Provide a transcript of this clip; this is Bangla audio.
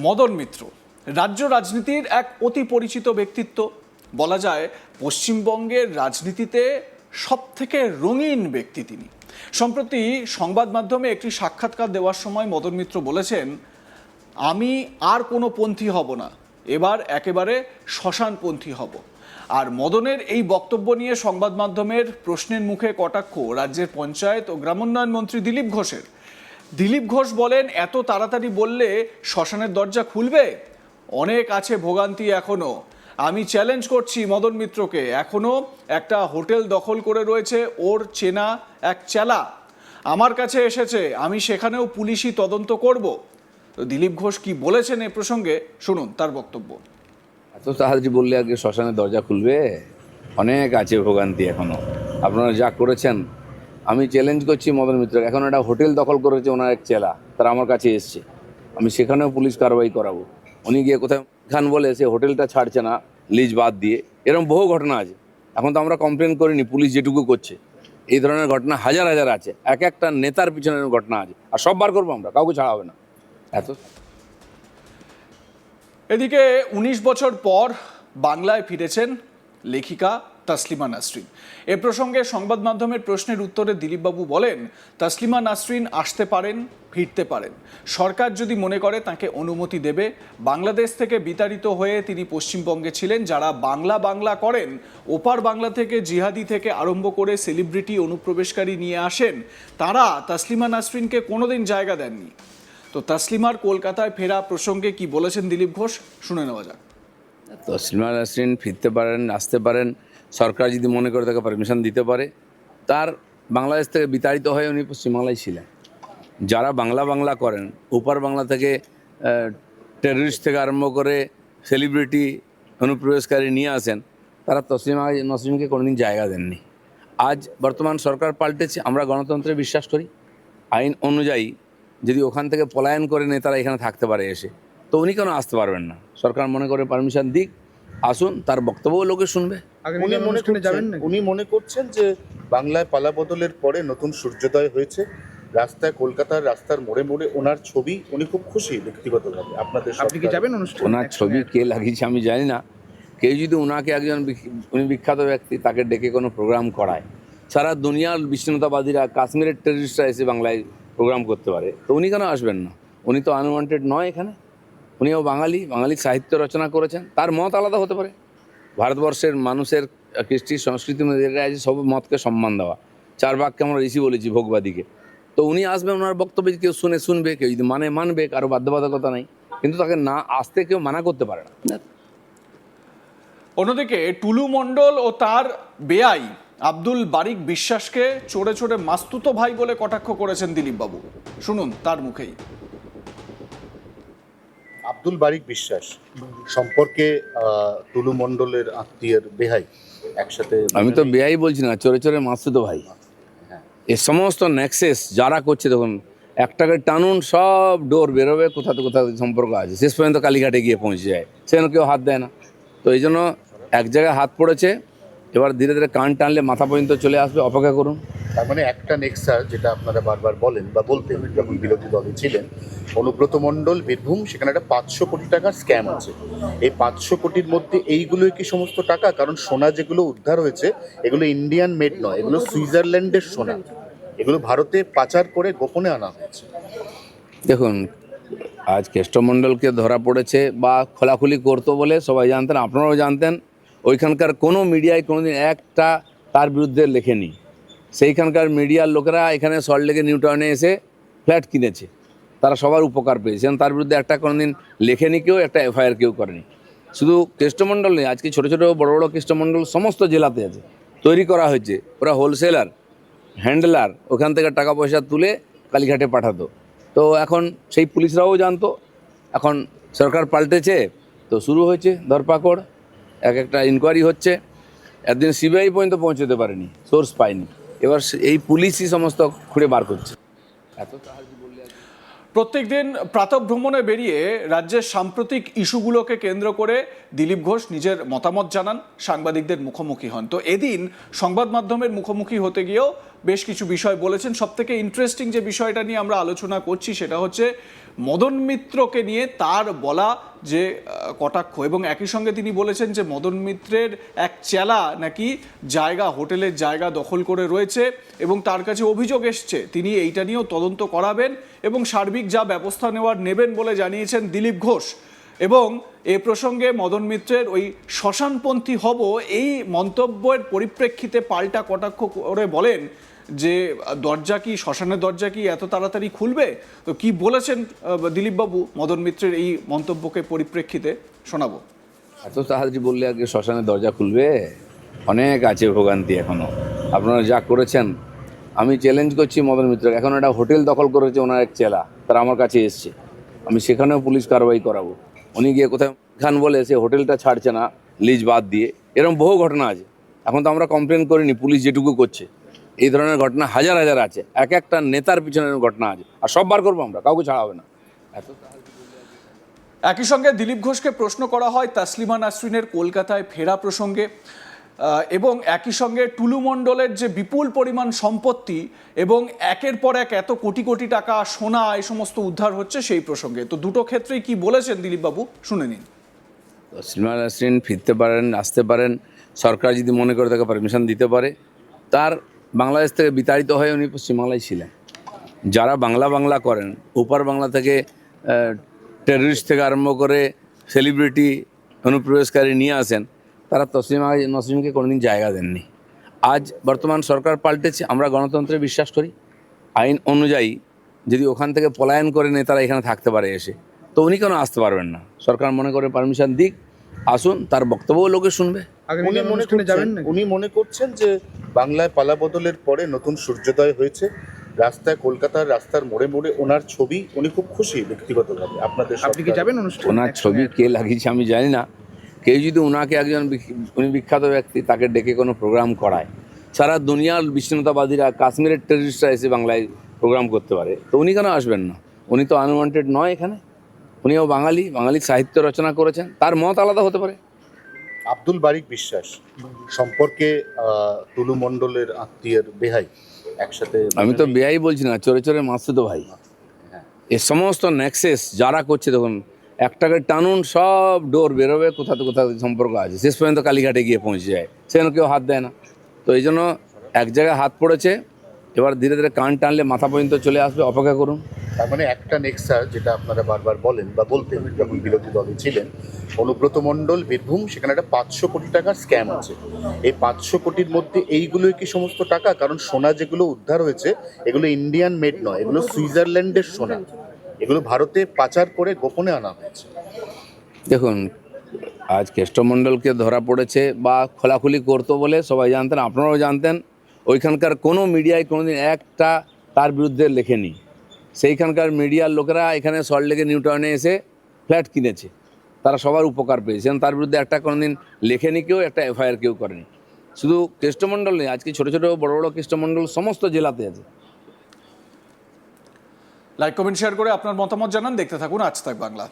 মদন মিত্র রাজ্য রাজনীতির এক অতি পরিচিত ব্যক্তিত্ব, বলা যায় পশ্চিমবঙ্গের রাজনীতিতে সবথেকে রঙিন ব্যক্তি তিনি। সম্প্রতি সংবাদ মাধ্যমে একটি সাক্ষাৎকার দেওয়ার সময় মদন মিত্র বলেছেন, আমি আর কোনো পন্থী হব না, এবার একেবারে শ্মশানপন্থী হব। আর মদনের এই বক্তব্য নিয়ে সংবাদ মাধ্যমের প্রশ্নের মুখে কটাক্ষ রাজ্যের পঞ্চায়েত ও গ্রামোন্নয়ন মন্ত্রী দিলীপ ঘোষের। দিলীপ ঘোষ বলেন, এত তাড়াতাড়ি বললে শ্মশানের দরজা খুলবে? অনেক আছে ভোগান্তি এখনো। আমি চ্যালেঞ্জ করছি মদন মিত্রকে, এখনো একটা হোটেল দখল করে রয়েছে ওর চেনা এক চেলা, আমার কাছে এসেছে, আমি সেখানেও পুলিশি তদন্ত করব। তো দিলীপ ঘোষ কি বলেছেন এ প্রসঙ্গে শুনুন তার বক্তব্য। এত তাড়াতাড়ি বললে আগে শ্মশানের দরজা খুলবে? অনেক আছে ভোগান্তি এখনো। আপনারা যা করেছেন, আমি চ্যালেঞ্জ করছি মদন মিত্রকে, এখন একটা হোটেল দখল করেছে ওনার এক চেলা, তারা আমার কাছে এসছে, আমি সেখানেও পুলিশ কারবাই করাবো। উনি গিয়ে কোথায় খান বলে সে হোটেলটা ছাড়ছে না লিজ বাদ দিয়ে, এরকম বহু ঘটনা আছে। এখন তো আমরা কমপ্লেন করিনি, পুলিশ যেটুকু করছে। এই ধরনের ঘটনা হাজার হাজার আছে, এক একটা নেতার পিছনের ঘটনা আছে, আর সব বার করবো আমরা, কাউকে ছাড়া হবে না। এত এদিকে ১৯ বছর পর বাংলায় ফিরেছেন লেখিকা তাসলিমা নাসরিন। এ প্রসঙ্গে সংবাদ মাধ্যমের প্রশ্নের উত্তরে দিলীপবাবু বলেন, তাসলিমা নাসরিন আসতে পারেন, ফিরতে পারেন, সরকার যদি মনে করে তাকে অনুমতি দেবে। বাংলাদেশ থেকে বিতাড়িত হয়ে তিনি পশ্চিমবঙ্গে ছিলেন। যারা বাংলা বাংলা করেন, ওপার বাংলা থেকে জিহাদি থেকে আরম্ভ করে সেলিব্রিটি অনুপ্রবেশকারী নিয়ে আসেন, তারা তাসলিমা নাসরিনকে কোনোদিন জায়গা দেননি। তো তাসলিমার কলকাতায় ফেরা প্রসঙ্গে কি বলেছেন দিলীপ ঘোষ, শুনে নেওয়া যাক। তাসলিমা নাসরিন ফিরতে পারেন, আসতে পারেন, সরকার যদি মনে করে তাকে পারমিশন দিতে পারে। তার বাংলাদেশ থেকে বিতাড়িত হয়ে উনি পশ্চিমবাংলায় ছিলেন। যারা বাংলা বাংলা করেন, ওপার বাংলা থেকে টেররিস্ট থেকে আরম্ভ করে সেলিব্রিটি অনুপ্রবেশকারী নিয়ে আসেন, তারা তাসলিমা নাসরিনকে কোনোদিন জায়গা দেননি। আজ বর্তমান সরকার পাল্টেছে, আমরা গণতন্ত্রে বিশ্বাস করি। আইন অনুযায়ী যদি ওখান থেকে পলায়ন করে নেতারা এখানে থাকতে পারে এসে, তো উনি কেন আসতে পারবেন না? সরকার মনে করে পারমিশন দিক, আসুন, তার বক্তব্য লোকে শুনবে। উনি মনে করছেন যে বাংলায় পালাবদলের পরে নতুন সূর্যোদয় হয়েছে, রাস্তায়, কলকাতার রাস্তার মোড়ে মোড়ে ওনার ছবি, উনি খুব খুশি ব্যক্তিগতভাবে। আপনি কি যাবেন অনুষ্ঠানে? ওনার ছবি কে লাগিয়েছে আমি জানি না। কেউ যদি ওনাকে একজন উনি বিখ্যাত ব্যক্তি, তাকে ডেকে কোনো প্রোগ্রাম করায়, সারা দুনিয়ার বিচ্ছিন্নতাবাদীরা, কাশ্মীরের টেররিস্টরা এসে বাংলায় প্রোগ্রাম করতে পারে, তো উনি কেন আসবেন না? উনি তো আনওয়ান্টেড নয় এখানে। উনিও বাঙালি, বাঙালি সাহিত্য রচনা করেছেন, তার মত আলাদা হতে পারে। ভারতবর্ষের মানুষের কৃষ্টি সংস্কৃতি আছে সব মতকে সম্মান দেওয়া। 4 বাক্যে আমরা ঋষি বলেছি ভোগবাদীকে। তো উনি আসবেন, ওনার বক্তব্য কেউ শুনবে, কেউ যদি মানবে, কারো বাধ্যবাধকতা নেই, কিন্তু তাকে না আসতে কেউ মানা করতে পারে না। অন্যদিকে টুলু মণ্ডল ও তার বেআই আব্দুল বারিক বিশ্বাসকে চোরে চোরে মাস্তুতো ভাই বলে কটাক্ষ করেছেন দিলীপবাবু, শুনুন তার মুখেই। আব্দুল বারিক বিশ্বাস সম্পর্কে টুলু মণ্ডলের আত্মীয়ের বেহাই একসাথে, আমি তো বেআই বলছি না, চোরে চোরে মাস্তুতো ভাই। এ সমস্ত নেক্সেস যারা করছে, তখন একটাকে টানুন, সব ডোর বেরোবে, কোথা সম্পর্ক আছে, শেষ পর্যন্ত কালীঘাটে গিয়ে পৌঁছে যায়, সেখানে কেউ হাত দেয় না। তো এই জন্য এক জায়গায় হাত পড়েছে, এবার ধীরে ধীরে কান টানলে মাথা পর্যন্ত চলে আসবে, অপেক্ষা করুন। তার মানে একটা নেক্সাস, যেটা আপনারা বারবার বলেন বা বলতেন যখন বিরোধী দলে ছিলেন, অনুব্রত মণ্ডল বীরভূম, সেখানে একটা 500 কোটি টাকার স্ক্যাম আছে। এই 500 কোটির মধ্যে এইগুলোই কি সমস্ত টাকা? কারণ সোনা যেগুলো উদ্ধার হয়েছে, এগুলো ইন্ডিয়ান মেড নয়, এগুলো সুইজারল্যান্ডের সোনা, এগুলো ভারতে পাচার করে গোপনে আনা হয়েছে। দেখুন, আজ কেষ্টমণ্ডলকে ধরা পড়েছে বা খোলাখুলি করতো বলে সবাই জানতেন, আপনারাও জানতেন। ওইখানকার কোনো মিডিয়ায় কোনোদিন একটা তার বিরুদ্ধে লেখেনি। সেইখানকার মিডিয়ার লোকেরা এখানে সল্টলেকে নিউ টাউনে এসে ফ্ল্যাট কিনেছে, তারা সবার উপকার পেয়েছেন, তার বিরুদ্ধে একটা কোনোদিন লেখেনি কেউ, একটা এফআইআর কেউ করেনি। শুধু কেষ্টমণ্ডল নেই, আজকে ছোটো ছোটো বড় বড় কেষ্টমণ্ডল সমস্ত জেলাতে আছে, তৈরি করা হয়েছে। ওরা হোলসেলার, হ্যান্ডলার, ওখান থেকে টাকা পয়সা তুলে কালীঘাটে পাঠাতো। তো এখন সেই পুলিশরাও জানতো, এখন সরকার পাল্টেছে, তো শুরু হয়েছে ধরপাকড়, একটা ইনকোয়ারি হচ্ছে। একদিন সিবিআই পর্যন্ত পৌঁছতে পারেনি, সোর্স পায়নি, এবার এই পুলিশই সমস্ত খুঁড়ে বার করছে। এত প্রত্যেকদিন প্রাতঃভ্রমণে বেরিয়ে রাজ্যের সাম্প্রতিক ইস্যুগুলোকে কেন্দ্র করে দিলীপ ঘোষ নিজের মতামত জানান, সাংবাদিকদের মুখোমুখি হন। তো এদিন সংবাদ মাধ্যমের মুখোমুখি হতে গিয়েও বেশ কিছু বিষয় বলেছেন। সবথেকে ইন্টারেস্টিং যে বিষয়টা নিয়ে আমরা আলোচনা করছি সেটা হচ্ছে মদন মিত্রকে নিয়ে তার বলা যে কটাক্ষ, এবং একই সঙ্গে তিনি বলেছেন যে মদন মিত্রের এক চেলা নাকি হোটেলের জায়গা দখল করে রয়েছে এবং তার কাছে অভিযোগ এসছে, তিনি এইটা নিয়েও তদন্ত করাবেন এবং সার্বিক যা ব্যবস্থা নেবেন বলে জানিয়েছেন দিলীপ ঘোষ। এবং এ প্রসঙ্গে মদন মিত্রের ওই শ্মশানপন্থী হব এই মন্তব্যের পরিপ্রেক্ষিতে পাল্টা কটাক্ষ করে বলেন যে শ্মশানের দরজা কি এত তাড়াতাড়ি খুলবে? তো কি বলেছেন দিলীপবাবু মদন মিত্রের এই মন্তব্যকে পরিপ্রেক্ষিতে শোনাবো। এত তাড়াতাড়ি বললে আর কি শ্মশানের দরজা খুলবে? অনেক আছে ভোগান্তি এখনো। আপনারা যা করেছেন, আমি চ্যালেঞ্জ করছি মদন মিত্রকে। এখন একটা হোটেল দখল করেছে ওনার এক চেলা, তারা আমার কাছে এসছে, আমি সেখানেও পুলিশ কারবাই করাবো। উনি গিয়ে কোথায় খান বলে সে হোটেলটা ছাড়ছে না লিজ বাদ দিয়ে, এরকম বহু ঘটনা আছে। এখন তো আমরা কমপ্লেন করিনি, পুলিশ যেটুকু করছে। এই ধরনের ঘটনা হাজার হাজার আছে, এক একটা নেতার পিছনের ঘটনা আছে, আর সব বার করবো আমরা, কাউকে ছাড়া হবে না। একই সঙ্গে দিলীপ ঘোষকে প্রশ্ন করা হয় তাসলিমা নাসরিনের কলকাতায় ফেরা প্রসঙ্গে, এবং একই সঙ্গে টুলু মণ্ডলের যে বিপুল পরিমাণ সম্পত্তি এবং একের পর এক এত কোটি কোটি টাকা সোনা এই সমস্ত উদ্ধার হচ্ছে সেই প্রসঙ্গে। তো দুটো ক্ষেত্রেই কি বলেছেন দিলীপবাবু, শুনে নিন। তাসলিমা নাসরিন ফিরতে পারেন, আসতে পারেন, সরকার যদি মনে করে তাকে পারমিশন দিতে পারে। তার বাংলাদেশ থেকে বিতাড়িত হয়ে উনি পশ্চিমবাংলায় ছিলেন। যারা বাংলা করেন, ওপার বাংলা থেকে টেররিস্ট থেকে আরম্ভ করে সেলিব্রিটি অনুপ্রবেশকারী নিয়ে আসেন, তারা তাসলিমা নাসরিনকে কোনোদিন জায়গা দেননি। আজ বর্তমান সরকার পাল্টেছে, আমরা গণতন্ত্রে বিশ্বাস করি। আইন অনুযায়ী যদি ওখান থেকে পলায়ন করে নেতারা এখানে থাকতে পারে এসে, তো উনি কেন আসতে পারবেন না? সরকার মনে করে পারমিশন দিক, আসুন, তার বক্তব্যও লোকে শুনবে। উনি মনে করছেন যে বাংলায় পালা বদলের পরে নতুন সূর্যোদয় হয়েছে, রাস্তায় কলকাতার রাস্তার মোড়ে মোড়ে ওনার ছবি, উনি খুব খুশি ব্যক্তিগতভাবে। আপনাদের আপনি কি যাবেন অনুষ্ঠানে? ওনার ছবি কে লাগিয়েছে আমি জানি না। কেউ যদি ওনাকে একজন উনি বিখ্যাত ব্যক্তি, তাকে ডেকে কোনো প্রোগ্রাম করায়, সারা দুনিয়ার বিচ্ছিন্নতাবাদীরা, কাশ্মীরের টেররিস্টরা এসে বাংলায় প্রোগ্রাম করতে পারে, তো উনি কেন আসবেন না? উনি তো আনওয়ান্টেড নয় এখানে। উনিও বাঙালি সাহিত্য রচনা করেছেন, তার মত আলাদা হতে পারে। আব্দুল বারিক বিশ্বাস সম্পর্কে টুলু মণ্ডলের আত্মীয়ের বেহাই একসাথে, আমি তো বেয়াই বলছি না, চোরে চোরে মাসুদ ভাই। এ সমস্ত নেক্সেস যারা করছে, দেখুন একটাকে টানুন, সব ডোর বেরোবে, কোথাতে কোথাতে সম্পর্ক আছে, শেষ পর্যন্ত কালীঘাটে গিয়ে পৌঁছে যায়, সেখানে কেউ হাত দেয় না। তো এই জন্য এক জায়গায় হাত পড়েছে, এবার ধীরে ধীরে কান টানলে মাথা পর্যন্ত চলে আসবে, অপেক্ষা করুন। তার মানে একটা নেক্সাস, যেটা আপনারা বারবার বলেন বা বলতেন যখন বিরোধী দলে ছিলেন, অনুব্রত মণ্ডল বীরভূম, সেখানে একটা 500 কোটি টাকার স্ক্যাম আছে। এই 500 কোটির মধ্যে এইগুলোই কি সমস্ত টাকা? কারণ সোনা যেগুলো উদ্ধার হয়েছে এগুলো ইন্ডিয়ান মেড নয়, এগুলো সুইজারল্যান্ডের সোনা, এগুলো ভারতে পাচার করে গোপনে আনা হয়েছে। দেখুন, আজ কেষ্টমণ্ডলকে ধরা পড়েছে বা খোলাখুলি করতো বলে সবাই জানতেন, আপনারাও জানতেন। ওইখানকার কোনো মিডিয়ায় কোনোদিন একটা তার বিরুদ্ধে লেখেনি। সেইখানকার মিডিয়ার লোকেরা এখানে সল্টলেকে নিউটাউনে এসে ফ্ল্যাট কিনেছে, তারা সবার উপকার পেয়েছেন। তার বিরুদ্ধে একটা কোনোদিন লেখেনি কেউ, একটা এফআইআর কেউ করেনি। শুধু কেষ্টমণ্ডল নেই, আজকে ছোটো ছোটো বড় বড় কেষ্টমণ্ডল সমস্ত জেলাতে আছে। লাইক কমেন্ট শেয়ার করে আপনার মতামত জানান। দেখতে থাকুন আজ তাক বাংলা।